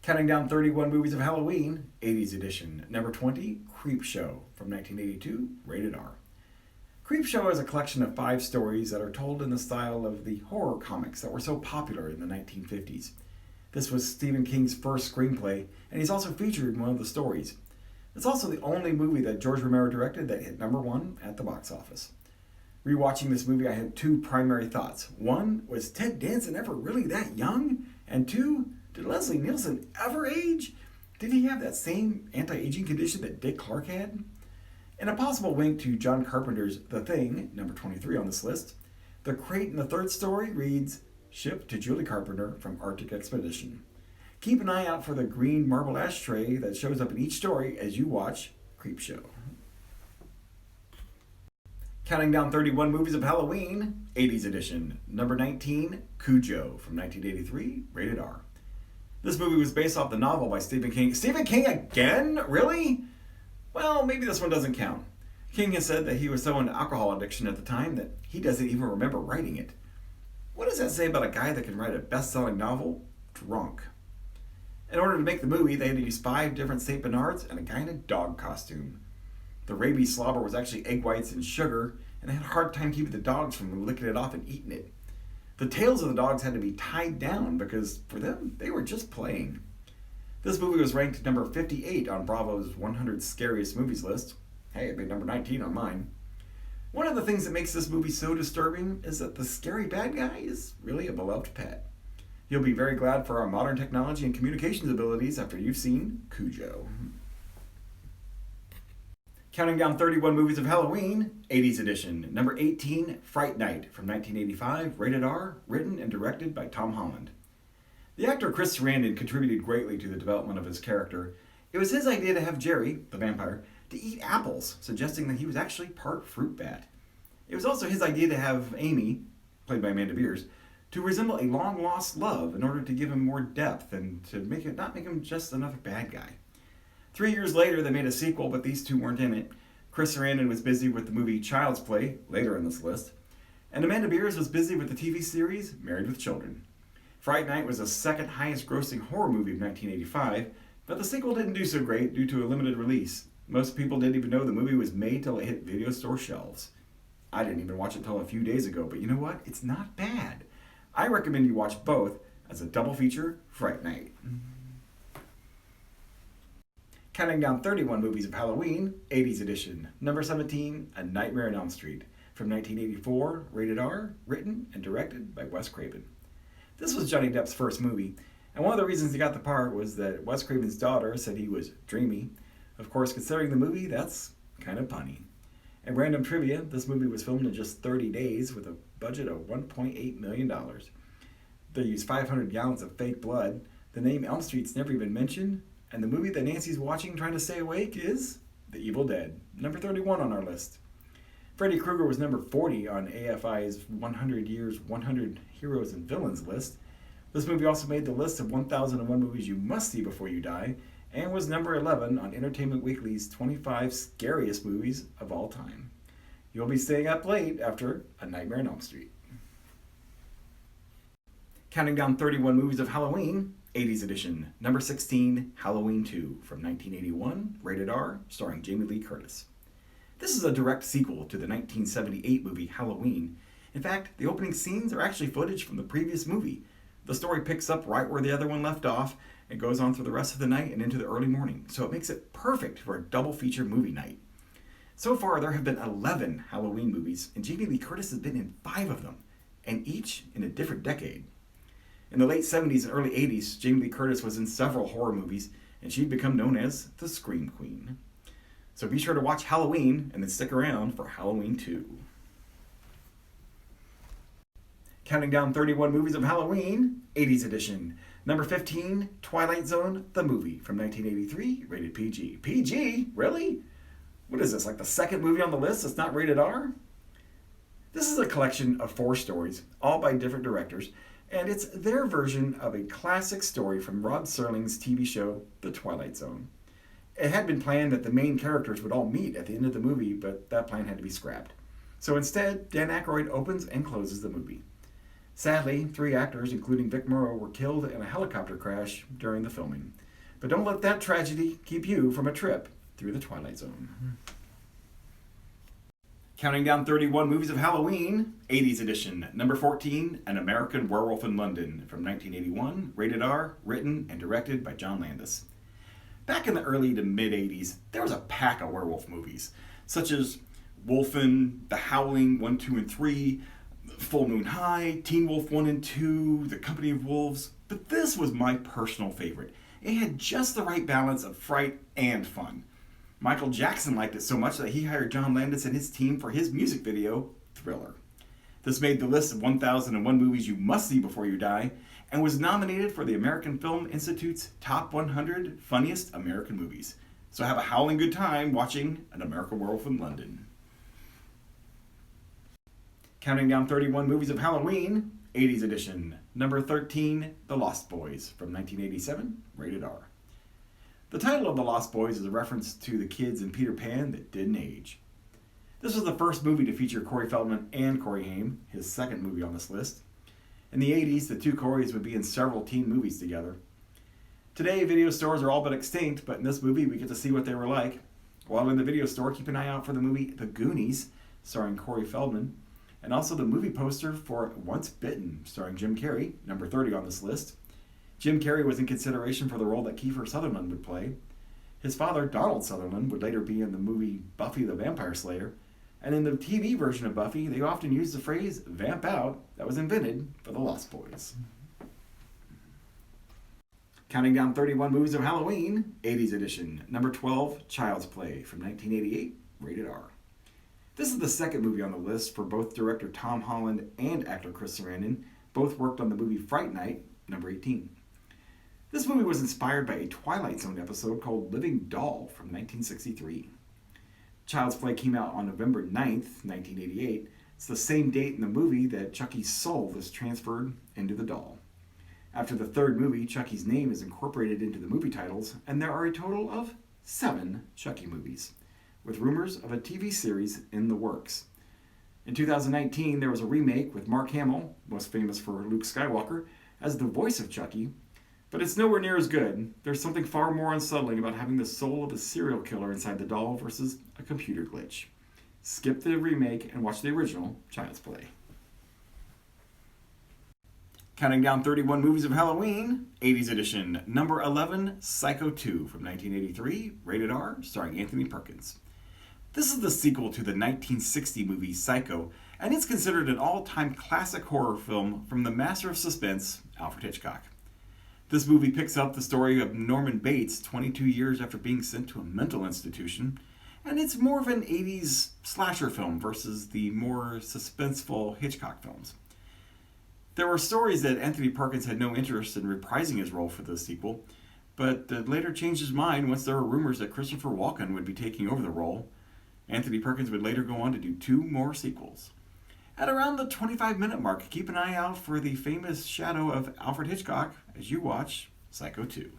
Counting down 31 movies of Halloween, 80's edition. Number 20, Creepshow from 1982, rated R. Creepshow is a collection of 5 stories that are told in the style of the horror comics that were so popular in the 1950s. This was Stephen King's first screenplay, and he's also featured in one of the stories. It's also the only movie that George Romero directed that hit number 1 at the box office. Rewatching this movie, I had 2 primary thoughts. 1, was Ted Danson ever really that young? And 2, did Leslie Nielsen ever age? Did he have that same anti-aging condition that Dick Clark had? And a possible wink to John Carpenter's The Thing, number 23 on this list. The crate in the 3rd story reads, Ship to Julie Carpenter from Arctic Expedition. Keep an eye out for the green marble ashtray that shows up in each story as you watch Creepshow. Counting down 31 movies of Halloween, 80's edition. Number 19, Cujo from 1983, rated R. This movie was based off the novel by Stephen King. Stephen King again? Really? Well, maybe this one doesn't count. King has said that he was so into alcohol addiction at the time that he doesn't even remember writing it. What does that say about a guy that can write a best-selling novel drunk? In order to make the movie, they had to use 5 different St. Bernards and a guy in a dog costume. The rabies slobber was actually egg whites and sugar, and they had a hard time keeping the dogs from licking it off and eating it. The tails of the dogs had to be tied down because, for them, they were just playing. This movie was ranked number 58 on Bravo's 100 Scariest Movies list. Hey, it made number 19 on mine. One of the things that makes this movie so disturbing is that the scary bad guy is really a beloved pet. You'll be very glad for our modern technology and communications abilities after you've seen Cujo. Counting down 31 movies of Halloween, 80's edition. Number 18, Fright Night from 1985, rated R, written and directed by Tom Holland. The actor Chris Sarandon contributed greatly to the development of his character. It was his idea to have Jerry, the vampire, to eat apples, suggesting that he was actually part fruit bat. It was also his idea to have Amy, played by Amanda Beers, to resemble a long-lost love in order to give him more depth and to not make him just another bad guy. 3 years later, they made a sequel, but these two weren't in it. Chris Sarandon was busy with the movie Child's Play, later in this list, and Amanda Beers was busy with the TV series Married with Children. Fright Night was the second highest grossing horror movie of 1985, but the sequel didn't do so great due to a limited release. Most people didn't even know the movie was made till it hit video store shelves. I didn't even watch it till a few days ago, but you know what? It's not bad. I recommend you watch both as a double feature Fright Night. Counting down 31 movies of Halloween, 80's edition. Number 17, A Nightmare on Elm Street from 1984, rated R, written and directed by Wes Craven. This was Johnny Depp's first movie, and one of the reasons he got the part was that Wes Craven's daughter said he was dreamy. Of course, considering the movie, that's kind of punny. And random trivia, this movie was filmed in just 30 days with a budget of $1.8 million. They used 500 gallons of fake blood. The name Elm Street's never even mentioned. And the movie that Nancy's watching trying to stay awake is The Evil Dead, number 31 on our list. Freddy Krueger was number 40 on AFI's 100 Years, 100 Heroes and Villains list. This movie also made the list of 1001 movies you must see before you die, and was number 11 on Entertainment Weekly's 25 Scariest Movies of All Time. You'll be staying up late after A Nightmare on Elm Street. Counting down 31 movies of Halloween, 80's edition. Number 16, Halloween 2 from 1981, rated R, starring Jamie Lee Curtis. This is a direct sequel to the 1978 movie Halloween. In fact, the opening scenes are actually footage from the previous movie. The story picks up right where the other one left off and goes on through the rest of the night and into the early morning, so it makes it perfect for a double feature movie night. So far, there have been 11 Halloween movies, and Jamie Lee Curtis has been in 5 of them, and each in a different decade. In the late 70s and early 80s, Jamie Lee Curtis was in several horror movies, and she'd become known as the Scream Queen. So be sure to watch Halloween, and then stick around for Halloween 2. Counting down 31 movies of Halloween, 80's edition. Number 15, Twilight Zone, the movie from 1983, rated PG. PG? Really? What is this, like the second movie on the list that's not rated R? This is a collection of 4 stories, all by different directors, and it's their version of a classic story from Rod Serling's TV show, The Twilight Zone. It had been planned that the main characters would all meet at the end of the movie, but that plan had to be scrapped. So instead, Dan Aykroyd opens and closes the movie. Sadly, 3 actors, including Vic Morrow, were killed in a helicopter crash during the filming. But don't let that tragedy keep you from a trip through the Twilight Zone. Counting down 31 movies of Halloween, 80's edition. Number 14, An American Werewolf in London from 1981, rated R, written and directed by John Landis. Back in the early to mid-80s, there was a pack of werewolf movies, such as Wolfen, The Howling 1, 2, and 3, Full Moon High, Teen Wolf 1 and 2, The Company of Wolves, but this was my personal favorite. It had just the right balance of fright and fun. Michael Jackson liked it so much that he hired John Landis and his team for his music video, Thriller. This made the list of 1001 movies you must see before you die, and was nominated for the American Film Institute's Top 100 Funniest American Movies. So have a howling good time watching An American Werewolf in London. Counting down 31 movies of Halloween, 80's edition. Number 13, The Lost Boys from 1987, rated R. The title of The Lost Boys is a reference to the kids in Peter Pan that didn't age. This was the first movie to feature Corey Feldman and Corey Haim, his second movie on this list. In the 80s, the two Coreys would be in several teen movies together. Today, video stores are all but extinct, but in this movie, we get to see what they were like. While in the video store, keep an eye out for the movie The Goonies, starring Corey Feldman, and also the movie poster for Once Bitten, starring Jim Carrey, number 30 on this list. Jim Carrey was in consideration for the role that Kiefer Sutherland would play. His father, Donald Sutherland, would later be in the movie Buffy the Vampire Slayer, and in the TV version of Buffy, they often used the phrase "vamp out" that was invented for the Lost Boys. Counting down 31 movies of Halloween, 80's edition. Number 12, Child's Play from 1988, rated R. This is the second movie on the list for both director Tom Holland and actor Chris Sarandon. Both worked on the movie Fright Night, number 18. This movie was inspired by a Twilight Zone episode called Living Doll from 1963. Child's Play came out on November 9th, 1988. It's the same date in the movie that Chucky's soul is transferred into the doll. After the third movie, Chucky's name is incorporated into the movie titles, and there are a total of 7 Chucky movies, with rumors of a TV series in the works. In 2019, there was a remake with Mark Hamill, most famous for Luke Skywalker, as the voice of Chucky, but it's nowhere near as good. There's something far more unsettling about having the soul of a serial killer inside the doll versus a computer glitch. Skip the remake and watch the original Child's Play. Counting down 31 movies of Halloween, 80's edition. Number 11, Psycho 2 from 1983, rated R, starring Anthony Perkins. This is the sequel to the 1960 movie Psycho, and it's considered an all-time classic horror film from the master of suspense, Alfred Hitchcock. This movie picks up the story of Norman Bates 22 years after being sent to a mental institution, and it's more of an 80s slasher film versus the more suspenseful Hitchcock films. There were stories that Anthony Perkins had no interest in reprising his role for the sequel, but later changed his mind once there were rumors that Christopher Walken would be taking over the role. Anthony Perkins would later go on to do 2 more sequels. At around the 25-minute mark, keep an eye out for the famous shadow of Alfred Hitchcock as you watch Psycho 2.